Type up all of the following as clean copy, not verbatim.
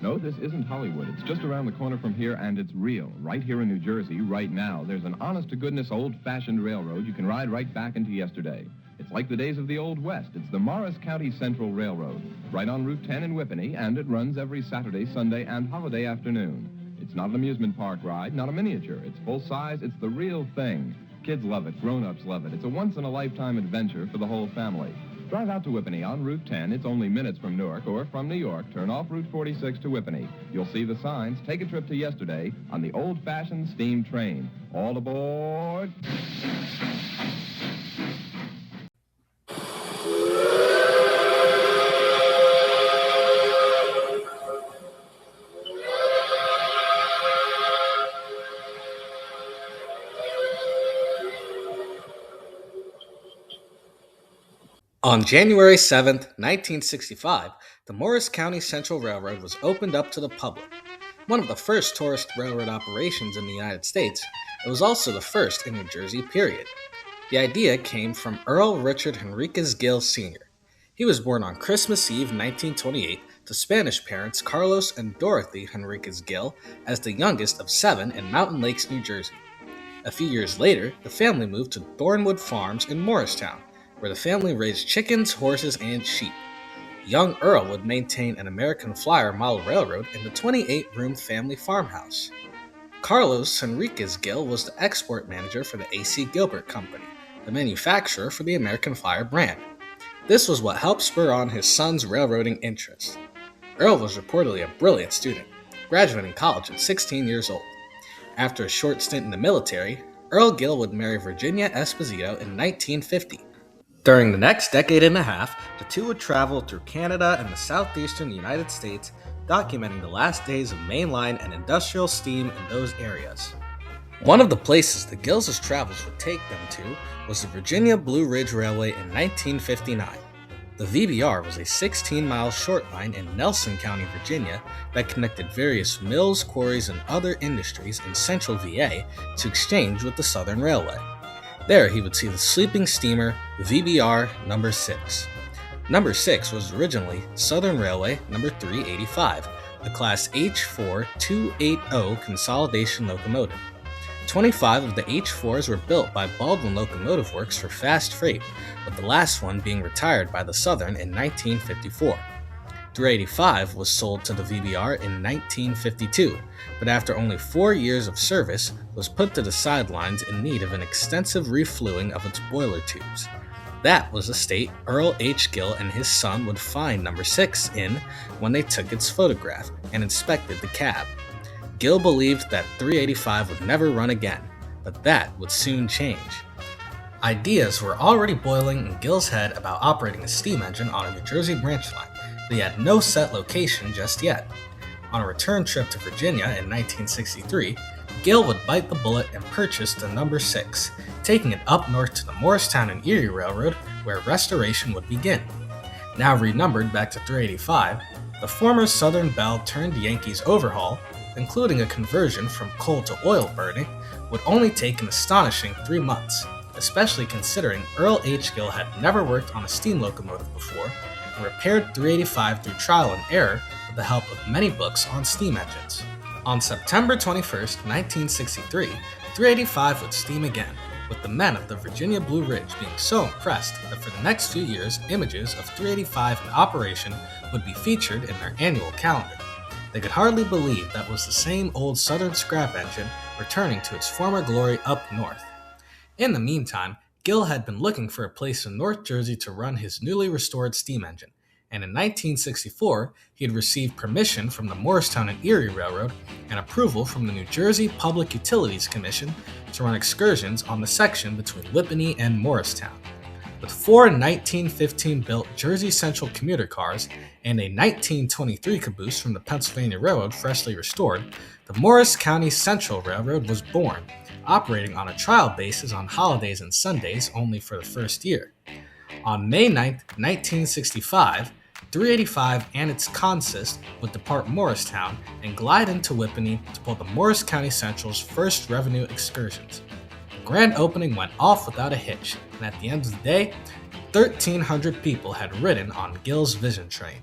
No, this isn't Hollywood. It's just around the corner from here, and it's real. Right here in New Jersey, right now, there's an honest-to-goodness old-fashioned railroad you can ride right back into yesterday. It's like the days of the Old West. It's the Morris County Central Railroad, right on Route 10 in Whippany, and it runs every Saturday, Sunday, and holiday afternoon. It's not an amusement park ride, not a miniature. It's full-size. It's the real thing. Kids love it. Grown-ups love it. It's a once-in-a-lifetime adventure for the whole family. Drive out to Whippany on Route 10. It's only minutes from Newark, or from New York, turn off Route 46 to Whippany. You'll see the signs. Take a trip to yesterday on the old-fashioned steam train. All aboard. On January 7, 1965, the Morris County Central Railroad was opened up to the public. One of the first tourist railroad operations in the United States, it was also the first in New Jersey, period. The idea came from Earle Richard Henriquez Gil Sr. He was born on Christmas Eve 1928 to Spanish parents Carlos and Dorothy Henriquez Gil as the youngest of 7 in Mountain Lakes, New Jersey. A few years later, the family moved to Thornwood Farms in Morristown, where the family raised chickens, horses, and sheep. Young Earle would maintain an American Flyer model railroad in the 28-room family farmhouse. Carlos Henriquez Gil was the export manager for the A.C. Gilbert Company, the manufacturer for the American Flyer brand. This was what helped spur on his son's railroading interest. Earle was reportedly a brilliant student, graduating college at 16 years old. After a short stint in the military, Earle Gil would marry Virginia Esposito in 1950. During the next decade and a half, the two would travel through Canada and the southeastern United States, documenting the last days of mainline and industrial steam in those areas. One of the places the Gils' travels would take them to was the Virginia Blue Ridge Railway in 1959. The VBR was a 16-mile short line in Nelson County, Virginia, that connected various mills, quarries, and other industries in central VA to exchange with the Southern Railway. There, he would see the sleeping steamer VBR No. 6. No. 6 was originally Southern Railway No. 385, a Class H4 280 consolidation locomotive. 25 of the H4s were built by Baldwin Locomotive Works for fast freight, with the last one being retired by the Southern in 1954. 385 was sold to the VBR in 1952, but after only 4 years of service was put to the sidelines in need of an extensive refluing of its boiler tubes. That was the state Earle H. Gil and his son would find No. 6 in when they took its photograph and inspected the cab. Gil believed that 385 would never run again, but that would soon change. Ideas were already boiling in Gil's head about operating a steam engine on a New Jersey branch line, but he had no set location just yet. On a return trip to Virginia in 1963, Gil would bite the bullet and purchase the No. 6, taking it up north to the Morristown and Erie Railroad, where restoration would begin. Now renumbered back to 385, the former Southern Belle turned Yankees overhaul, including a conversion from coal to oil burning, would only take an astonishing 3 months, especially considering Earle H. Gil had never worked on a steam locomotive before and repaired 385 through trial and error with the help of many books on steam engines. On September 21, 1963, 385 would steam again, with the men of the Virginia Blue Ridge being so impressed that for the next few years, images of 385 in operation would be featured in their annual calendar. They could hardly believe that was the same old Southern scrap engine returning to its former glory up north. In the meantime, Gil had been looking for a place in North Jersey to run his newly restored steam engine, and in 1964, he had received permission from the Morristown and Erie Railroad and approval from the New Jersey Public Utilities Commission to run excursions on the section between Whippany and Morristown. With 4 1915-built Jersey Central commuter cars and a 1923 caboose from the Pennsylvania Railroad freshly restored, the Morris County Central Railroad was born, operating on a trial basis on holidays and Sundays only for the first year. On May 9, 1965, 385 and its consist would depart Morristown and glide into Whippany to pull the Morris County Central's first revenue excursions. The grand opening went off without a hitch, and at the end of the day, 1,300 people had ridden on Gil's Vision train.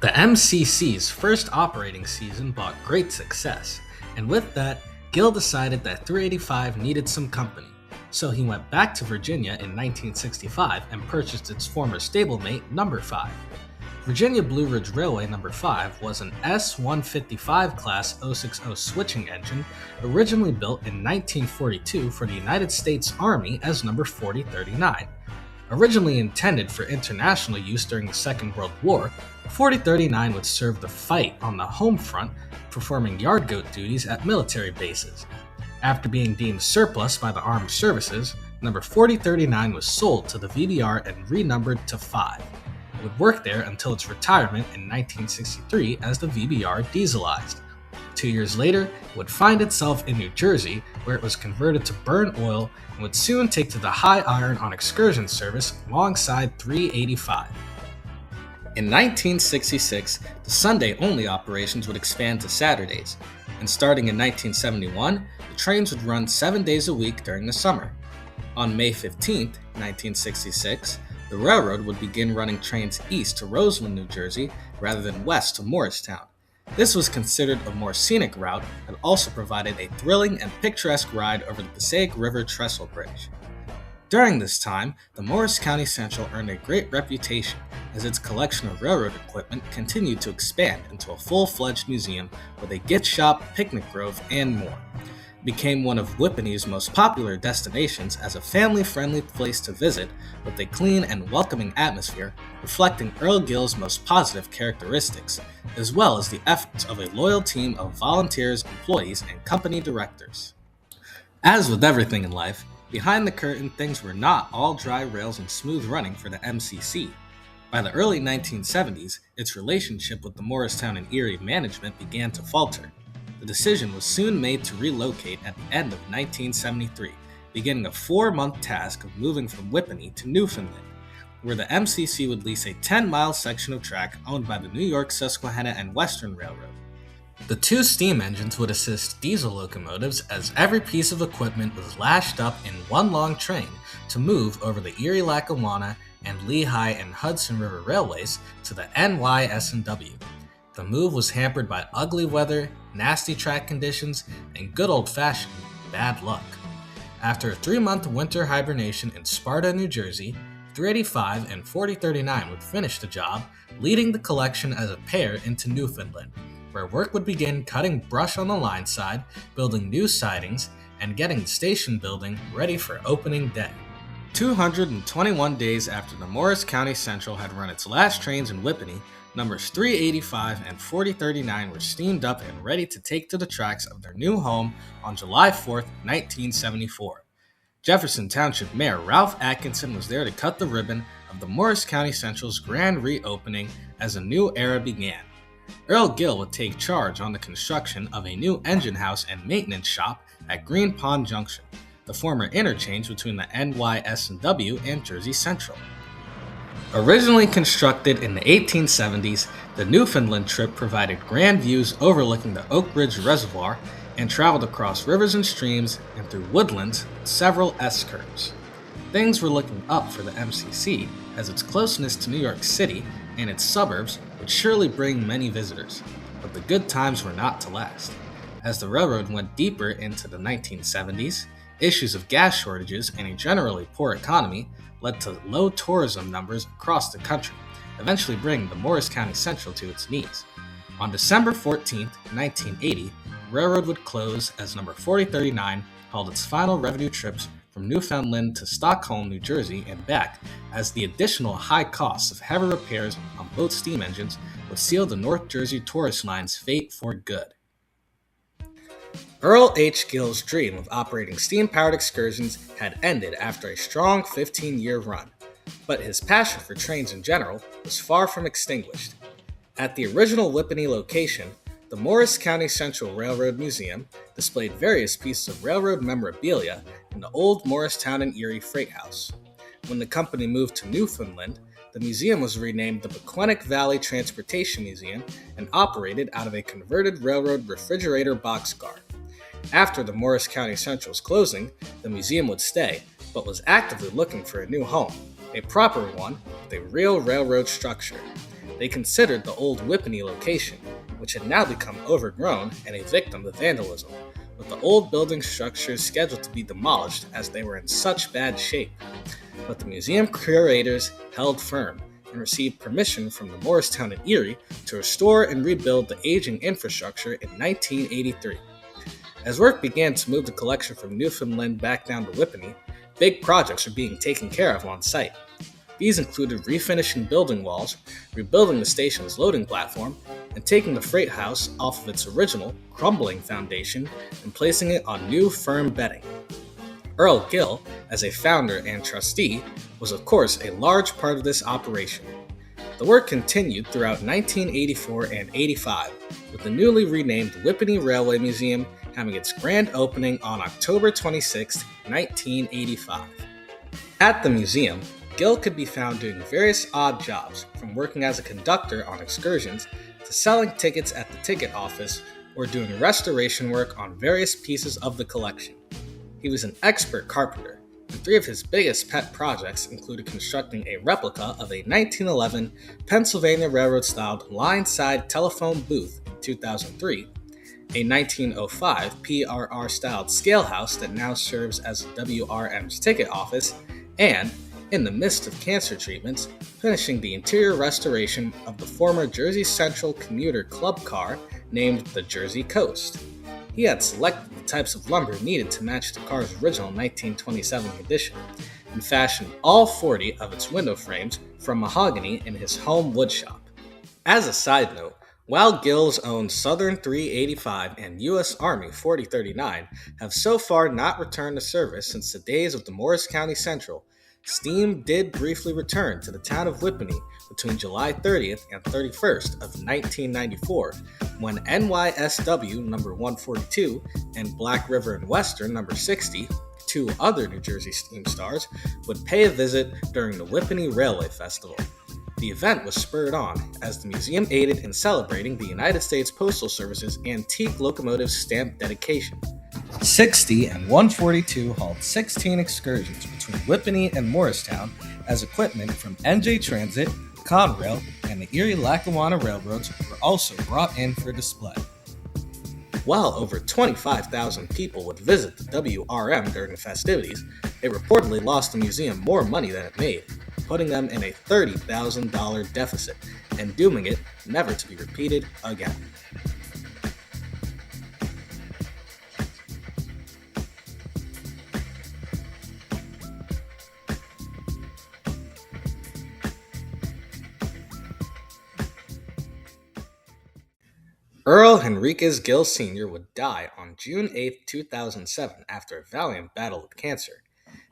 The MCC's first operating season brought great success, and with that, Gil decided that 385 needed some company, so he went back to Virginia in 1965 and purchased its former stablemate, Number 5. Virginia Blue Ridge Railway Number 5 was an S-155 class 060 switching engine originally built in 1942 for the United States Army as Number 4039. Originally intended for international use during the Second World War, 4039 would serve the fight on the home front, performing yard goat duties at military bases. After being deemed surplus by the armed services, Number 4039 was sold to the VBR and renumbered to 5. It would work there until its retirement in 1963 as the VBR dieselized. 2 years later, it would find itself in New Jersey, where it was converted to burn oil and would soon take to the high iron on excursion service alongside 385. In 1966, the Sunday-only operations would expand to Saturdays, and starting in 1971, the trains would run 7 days a week during the summer. On May 15, 1966, the railroad would begin running trains east to Roseland, New Jersey, rather than west to Morristown. This was considered a more scenic route and also provided a thrilling and picturesque ride over the Passaic River Trestle Bridge. During this time, the Morris County Central earned a great reputation as its collection of railroad equipment continued to expand into a full-fledged museum with a gift shop, picnic grove, and more. It became one of Whippany's most popular destinations as a family-friendly place to visit with a clean and welcoming atmosphere reflecting Earle Gil's most positive characteristics, as well as the efforts of a loyal team of volunteers, employees, and company directors. As with everything in life, behind the curtain things were not all dry rails and smooth running for the MCC. By the early 1970s, its relationship with the Morristown and Erie management began to falter. The decision was soon made to relocate at the end of 1973, beginning a 4-month task of moving from Whippany to Newfoundland, where the MCC would lease a 10-mile section of track owned by the New York, Susquehanna, and Western Railroad. The 2 steam engines would assist diesel locomotives as every piece of equipment was lashed up in one long train to move over the Erie-Lackawanna and Lehigh and Hudson River Railways to the NYS&W. The move was hampered by ugly weather, nasty track conditions, and good old-fashioned bad luck. After a 3-month winter hibernation in Sparta, New Jersey, 385 and 4039 would finish the job, leading the collection as a pair into Newfoundland, where work would begin cutting brush on the line side, building new sidings, and getting the station building ready for opening day. 221 days after the Morris County Central had run its last trains in Whippany, numbers 385 and 4039 were steamed up and ready to take to the tracks of their new home on July 4, 1974. Jefferson Township Mayor Ralph Atkinson was there to cut the ribbon of the Morris County Central's grand reopening as a new era began. Earle Gil would take charge on the construction of a new engine house and maintenance shop at Green Pond Junction, the former interchange between the NYS&W and Jersey Central. Originally constructed in the 1870s, the Newfoundland trip provided grand views overlooking the Oak Ridge Reservoir and traveled across rivers and streams and through woodlands with several S-curves. Things were looking up for the MCC as its closeness to New York City and its suburbs would surely bring many visitors, but the good times were not to last. As the railroad went deeper into the 1970s, issues of gas shortages and a generally poor economy led to low tourism numbers across the country, eventually bringing the Morris County Central to its knees. On December 14, 1980, the railroad would close as number 4039 hauled its final revenue trips from Newfoundland to Stockholm, New Jersey, and back, as the additional high costs of heavy repairs on both steam engines would seal the North Jersey tourist line's fate for good. Earle H. Gil's dream of operating steam-powered excursions had ended after a strong 15-year run, but his passion for trains in general was far from extinguished. At the original Whippany location, the Morris County Central Railroad Museum displayed various pieces of railroad memorabilia in the old Morristown and Erie Freight House. When the company moved to Newfoundland, the museum was renamed the Pequannock Valley Transportation Museum and operated out of a converted railroad refrigerator boxcar. After the Morris County Central's closing, the museum would stay, but was actively looking for a new home, a proper one with a real railroad structure. They considered the old Whippany location, which had now become overgrown and a victim of vandalism, with the old building structures scheduled to be demolished as they were in such bad shape. But the museum curators held firm and received permission from the Morristown and Erie to restore and rebuild the aging infrastructure in 1983. As work began to move the collection from Newfoundland back down to Whippany, big projects were being taken care of on site. These included refinishing building walls, rebuilding the station's loading platform, and taking the freight house off of its original, crumbling foundation and placing it on new, firm bedding. Earle Gil, as a founder and trustee, was of course a large part of this operation. The work continued throughout 1984 and 85, with the newly renamed Whippany Railway Museum having its grand opening on October 26, 1985. At the museum, Gil could be found doing various odd jobs, from working as a conductor on excursions to selling tickets at the ticket office or doing restoration work on various pieces of the collection. He was an expert carpenter, and three of his biggest pet projects included constructing a replica of a 1911 Pennsylvania Railroad-styled line-side telephone booth in 2003, a 1905 PRR-styled scale house that now serves as WRM's ticket office, and, in the midst of cancer treatments, finishing the interior restoration of the former Jersey Central commuter club car named the Jersey Coast. He had selected the types of lumber needed to match the car's original 1927 condition, and fashioned all 40 of its window frames from mahogany in his home woodshop. As a side note, while Gil's own Southern 385 and U.S. Army 4039 have so far not returned to service since the days of the Morris County Central, steam did briefly return to the town of Whippany between July 30th and 31st of 1994, when NYSW number 142 and Black River and Western number 60, two other New Jersey steam stars, would pay a visit during the Whippany Railway Festival. The event was spurred on as the museum aided in celebrating the United States Postal Service's antique locomotive stamp dedication. 60 and 142 hauled 16 excursions between Whippany and Morristown as equipment from NJ Transit, Conrail, and the Erie-Lackawanna Railroads were also brought in for display. While over 25,000 people would visit the WRM during the festivities, it reportedly lost the museum more money than it made, putting them in a $30,000 deficit and dooming it never to be repeated again. Earle Henriquez Gil Sr. would die on June 8, 2007 after a valiant battle with cancer.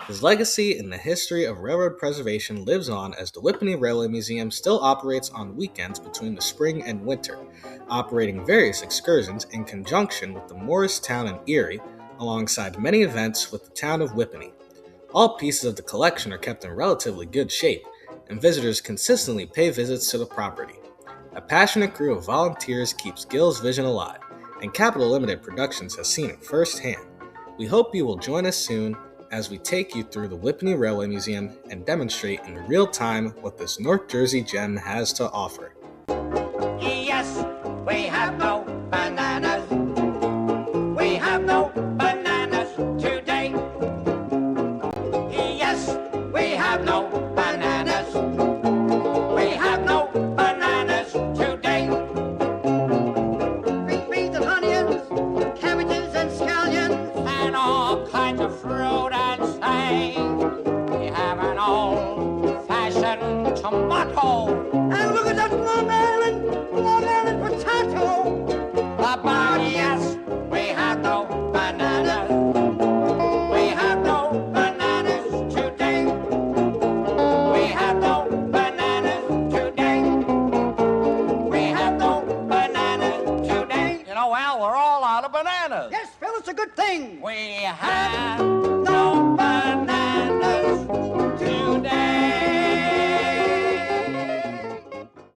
His legacy in the history of railroad preservation lives on as the Whippany Railway Museum still operates on weekends between the spring and winter, operating various excursions in conjunction with the Morristown and Erie, alongside many events with the town of Whippany. All pieces of the collection are kept in relatively good shape, and visitors consistently pay visits to the property. A passionate crew of volunteers keeps Gil's vision alive, and Capital Limited Productions has seen it firsthand. We hope you will join us soon as we take you through the Whippany Railway Museum and demonstrate in real time what this North Jersey gem has to offer. Yes, we have no bananas. We have no bananas today. Yes, we have no bananas. We have no bananas today. Green beans and onions, cabbages and scallions, and all kinds of fruit and sage. We have an old-fashioned tomato. And look at that Long Island potato. But yes, we have no bananas. We have no bananas today. We have no bananas today. We have no bananas today. You know, Al, we're all out of bananas. Yes, Phil, it's a good thing. We have no bananas.